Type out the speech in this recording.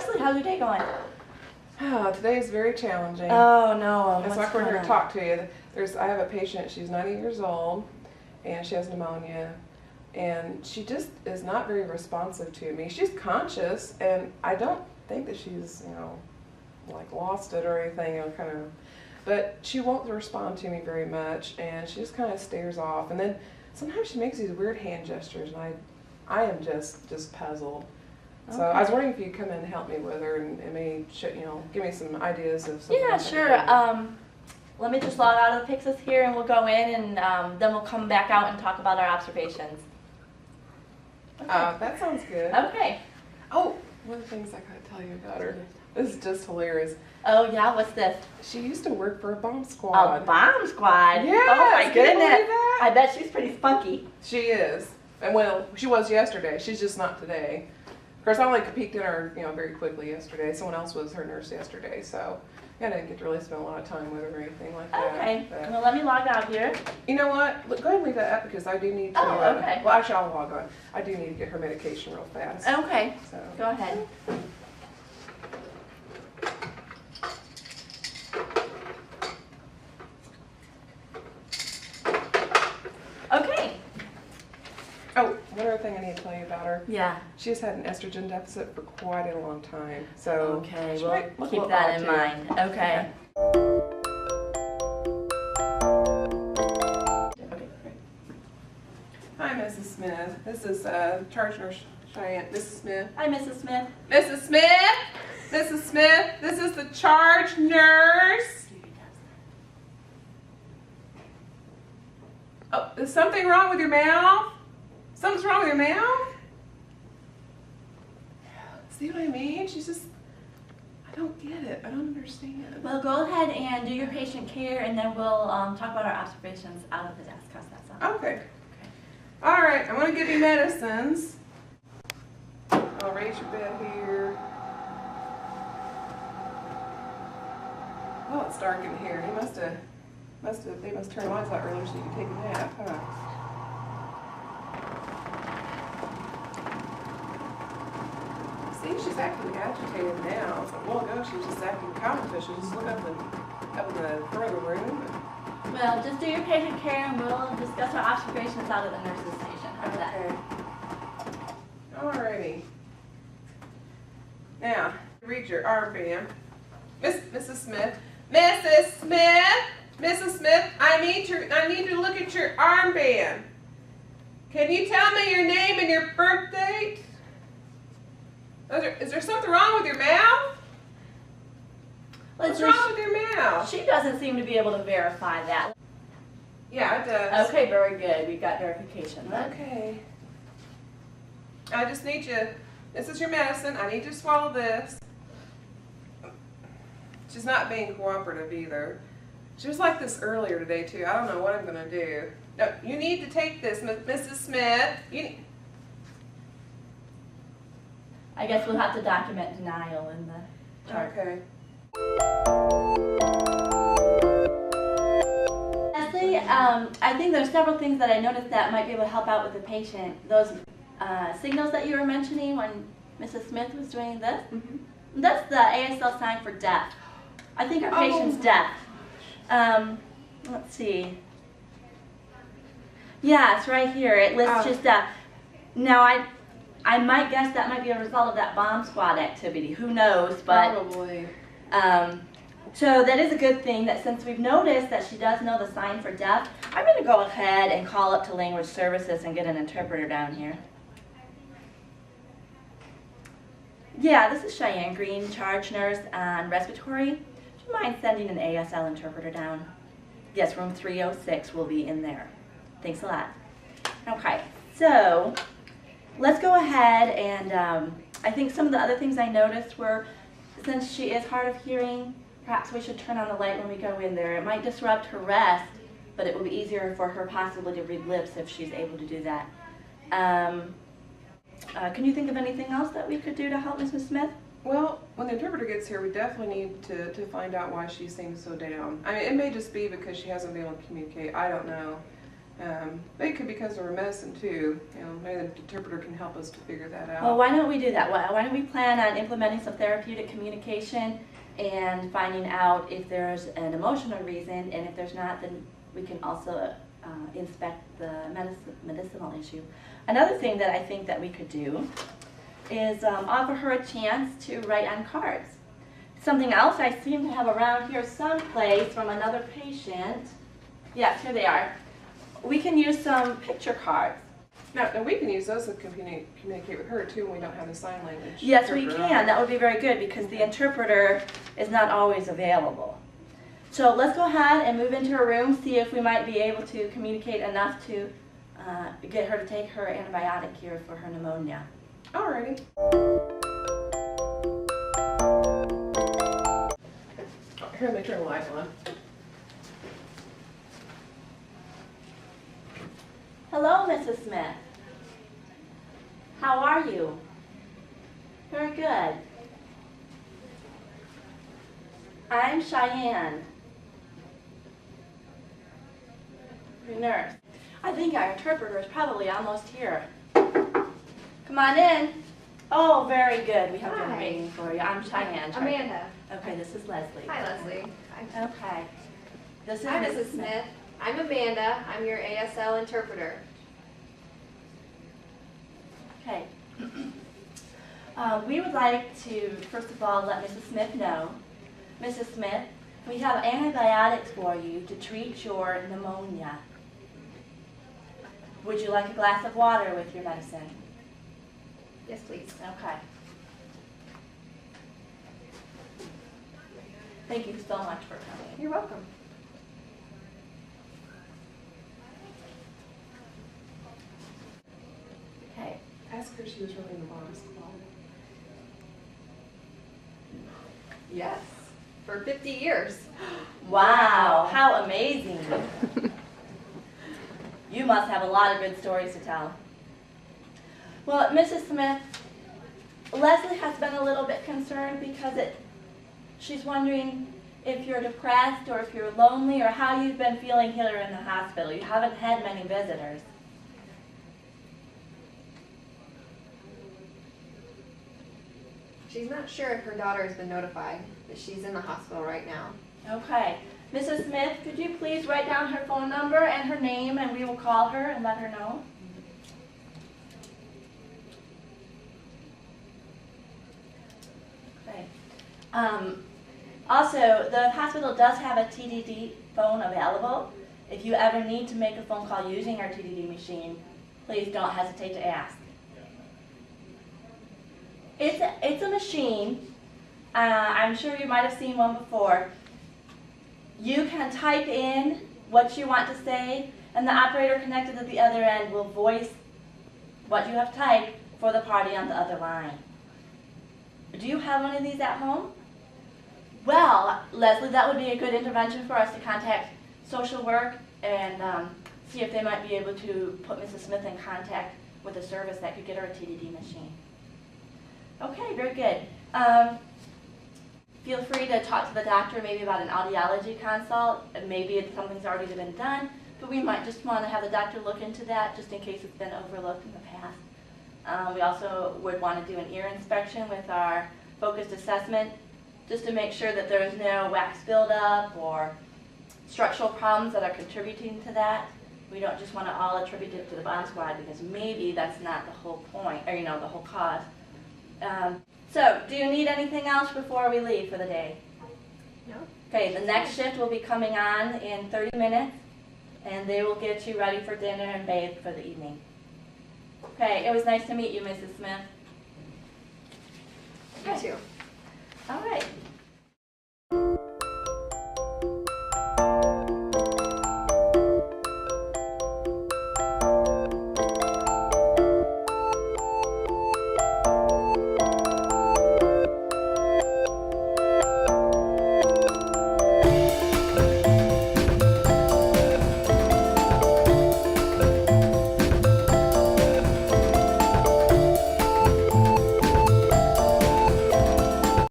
Leslie, how's your day going? Oh, today is very challenging. Oh no. That's why we're here to talk to you. I have a patient, she's 90 years old, and she has pneumonia, and she just is not very responsive to me. She's conscious, and I don't think that she's, like lost it or anything, but she won't respond to me very much, and she just kind of stares off. And then sometimes she makes these weird hand gestures, and I am just puzzled. So I was wondering if you'd come in and help me with her and maybe give me some ideas of something. Yeah, sure. Let me just log out of the Pyxis here, and we'll go in, and then we'll come back out and talk about our observations. Okay. That sounds good. Okay. Oh, one of the things I gotta tell you about her. This is just hilarious. Oh yeah, what's this? She used to work for a bomb squad. A bomb squad? Yes, oh my goodness. That? I bet she's pretty spunky. She is. And well, she was yesterday. She's just not today. Of course, I only peeked in her, very quickly yesterday. Someone else was her nurse yesterday, so I didn't get to really spend a lot of time with her or anything like that. Okay. But, well, let me log out here. You know what? Look, go ahead and leave that up because I do need to. Oh, okay. Well, actually, I'll log on. I do need to get her medication real fast. Okay. So. Go ahead. Okay. Oh, one other thing I need to tell you about her. Yeah. She's had an estrogen deficit for quite a long time. So okay, we'll keep that in mind. Okay. Hi, Mrs. Smith. This is Charge Nurse Cheyenne. Mrs. Smith. Hi, Mrs. Smith. Mrs. Smith. Mrs. Smith. This is the charge nurse. Oh, is something wrong with your mouth? Something's wrong with your mouth? See what I mean? She's just, I don't get it. I don't understand. Well, go ahead and do your patient care, and then we'll talk about our observations out of the desk. How's that sound? Okay. All right, I'm going to give you medicines. I'll raise your bed here. Oh, it's dark in here. They must turn the lights out earlier so you can take a nap, huh? See, she's acting agitated now. A while ago, she was just acting calm, so she'll just look up in the front of the room. Well, just do your patient care, and we'll discuss our observations out of the nurse's station. How's that? Okay. Alrighty. Now, read your armband. Mrs. Smith. Mrs. Smith. Mrs. Smith, I need to look at your armband. Can you tell me your name and your birth date? Is there something wrong with your mouth? What's wrong with your mouth? She doesn't seem to be able to verify that. Yeah, it does. Okay, very good. We've got verification. Okay. I just need you, this is your medicine. I need you to swallow this. She's not being cooperative either. She was like this earlier today too. I don't know what I'm going to do. No, you need to take this, Mrs. Smith. I guess we'll have to document denial in the chart. Okay. Leslie, I think there's several things that I noticed that might be able to help out with the patient. Those signals that you were mentioning when Mrs. Smith was doing this, that's the ASL sign for deaf. I think our patient's deaf. Let's see. Yeah, it's right here. It lists just deaf. Now, I might guess that might be a result of that bomb squad activity. Who knows? But probably. So that is a good thing that since we've noticed that she does know the sign for deaf, I'm going to go ahead and call up to language services and get an interpreter down here. Yeah, this is Cheyenne Green, charge nurse on respiratory. Do you mind sending an ASL interpreter down? Yes, room 306 will be in there. Thanks a lot. Okay, so let's go ahead and I think some of the other things I noticed were, since she is hard of hearing, perhaps we should turn on the light when we go in there. It might disrupt her rest, but it will be easier for her possibly to read lips if she's able to do that. Can you think of anything else that we could do to help Mrs. Smith? Well, when the interpreter gets here, we definitely need to find out why she seems so down. I mean, it may just be because she hasn't been able to communicate. I don't know. But it could be because of her medicine too. Maybe the interpreter can help us to figure that out. Well, why don't we do that? Why don't we plan on implementing some therapeutic communication and finding out if there's an emotional reason, and if there's not, then we can also inspect the medicinal issue. Another thing that I think that we could do is offer her a chance to write on cards. Something else I seem to have around here someplace from another patient. Yes, here they are. We can use some picture cards. Now, we can use those to communicate with her too when we don't have the sign language. Yes, we can. That would be very good because the interpreter is not always available. So let's go ahead and move into her room, see if we might be able to communicate enough to get her to take her antibiotic here for her pneumonia. Alrighty. Here, let me turn the light on. Hello, Mrs. Smith. How are you? Very good. I'm Cheyenne, your nurse. I think our interpreter is probably almost here. Come on in. Oh, very good. We have been waiting for you. I'm Cheyenne. Amanda. Okay, this is Leslie. Hi, Leslie. Okay. This is Hi, Mrs. Smith. I'm Amanda. I'm your ASL interpreter. Okay. We would like to, first of all, let Mrs. Smith know. Mrs. Smith, we have antibiotics for you to treat your pneumonia. Would you like a glass of water with your medicine? Yes, please. Okay. Thank you so much for coming. You're welcome. Okay. Ask her if she was really in the mom's club. Yes. For 50 years. Wow, how amazing. You must have a lot of good stories to tell. Well, Mrs. Smith, Leslie has been a little bit concerned because she's wondering if you're depressed or if you're lonely or how you've been feeling here in the hospital. You haven't had many visitors. She's not sure if her daughter has been notified that she's in the hospital right now. Okay. Mrs. Smith, could you please write down her phone number and her name, and we will call her and let her know? Okay. Also, the hospital does have a TDD phone available. If you ever need to make a phone call using our TDD machine, please don't hesitate to ask. It's a machine. I'm sure you might have seen one before. You can type in what you want to say, and the operator connected at the other end will voice what you have typed for the party on the other line. Do you have one of these at home? Well, Leslie, that would be a good intervention for us to contact social work and see if they might be able to put Mrs. Smith in contact with a service that could get her a TDD machine. Okay, very good. Feel free to talk to the doctor maybe about an audiology consult. Maybe something's already been done, but we might just want to have the doctor look into that just in case it's been overlooked in the past. We also would want to do an ear inspection with our focused assessment just to make sure that there is no wax buildup or structural problems that are contributing to that. We don't just want to all attribute it to the bomb squad because maybe that's not the whole point, or the whole cause. So, do you need anything else before we leave for the day? No. Okay, the next shift will be coming on in 30 minutes, and they will get you ready for dinner and bathed for the evening. Okay, it was nice to meet you, Mrs. Smith. You too. All right.